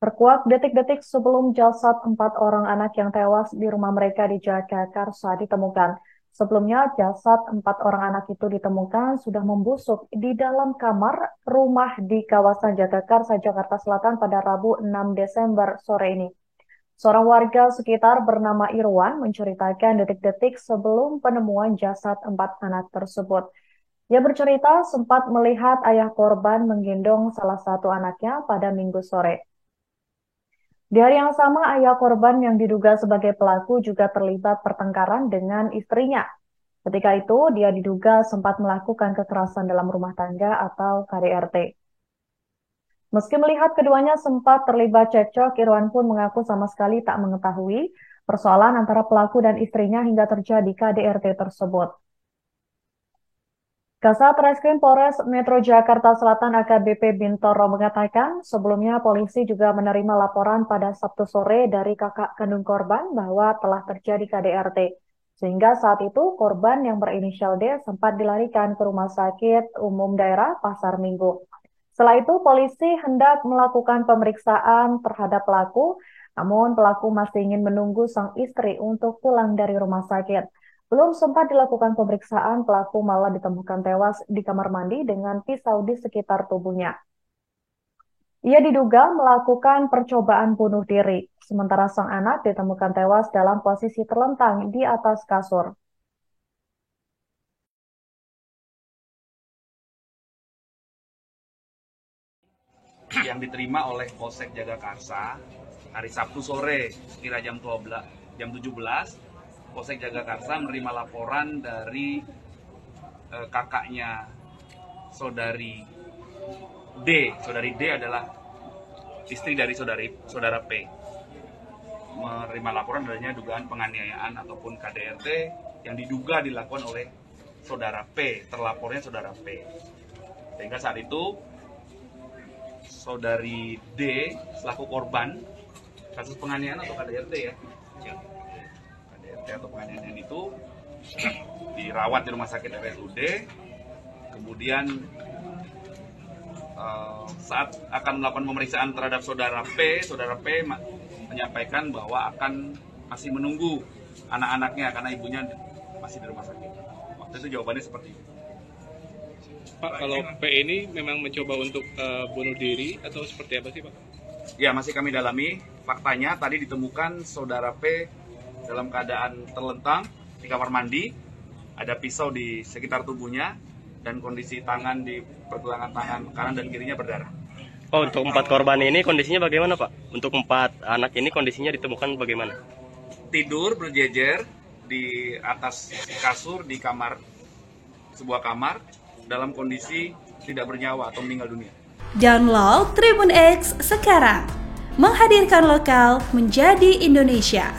Terkuak detik-detik sebelum jasad 4 orang anak yang tewas di rumah mereka di Jagakarsa ditemukan. Sebelumnya, jasad 4 orang anak itu ditemukan sudah membusuk di dalam kamar rumah di kawasan Jagakarsa, Jakarta Selatan pada Rabu 6 Desember sore ini. Seorang warga sekitar bernama Irwan menceritakan detik-detik sebelum penemuan jasad 4 anak tersebut. Ia bercerita sempat melihat ayah korban menggendong salah satu anaknya pada Minggu sore. Di hari yang sama, ayah korban yang diduga sebagai pelaku juga terlibat pertengkaran dengan istrinya. Ketika itu, dia diduga sempat melakukan kekerasan dalam rumah tangga atau KDRT. Meski melihat keduanya sempat terlibat cekcok, Irwan pun mengaku sama sekali tak mengetahui persoalan antara pelaku dan istrinya hingga terjadi KDRT tersebut. Kasat Reskrim Polres Metro Jakarta Selatan AKBP Bintoro mengatakan sebelumnya polisi juga menerima laporan pada Sabtu sore dari kakak kandung korban bahwa telah terjadi KDRT. Sehingga saat itu korban yang berinisial D sempat dilarikan ke Rumah Sakit Umum Daerah Pasar Minggu. Setelah itu polisi hendak melakukan pemeriksaan terhadap pelaku, namun pelaku masih ingin menunggu sang istri untuk pulang dari rumah sakit. Belum sempat dilakukan pemeriksaan, pelaku malah ditemukan tewas di kamar mandi dengan pisau di sekitar tubuhnya. Ia diduga melakukan percobaan bunuh diri, sementara sang anak ditemukan tewas dalam posisi terlentang di atas kasur. Yang diterima oleh Polsek Jagakarsa hari Sabtu sore kira jam 17, Polsek Jagakarsa menerima laporan dari kakaknya saudari D. Saudari D adalah istri dari saudara P. Menerima laporan adanya dugaan penganiayaan ataupun KDRT yang diduga dilakukan oleh saudara P, terlapornya saudara P. Sehingga saat itu saudari D selaku korban kasus penganiayaan atau KDRT ya, KDRT atau penganiayaan itu dirawat di rumah sakit RSUD. Kemudian saat akan melakukan pemeriksaan terhadap saudara P menyampaikan bahwa akan masih menunggu anak-anaknya karena ibunya masih di rumah sakit. Waktu itu jawabannya seperti itu. Pak, kalau P ini memang mencoba untuk bunuh diri atau seperti apa sih Pak? Ya, masih kami dalami. Faktanya tadi ditemukan saudara P dalam keadaan terlentang di kamar mandi. Ada pisau di sekitar tubuhnya dan kondisi tangan di pergelangan tangan kanan dan kirinya berdarah. Oh, untuk 4 korban ini kondisinya bagaimana Pak? Untuk 4 anak ini kondisinya ditemukan bagaimana? Tidur berjejer di atas kasur di kamar, sebuah kamar, dalam kondisi tidak bernyawa atau meninggal dunia. Download Tribun X sekarang, menghadirkan lokal menjadi Indonesia.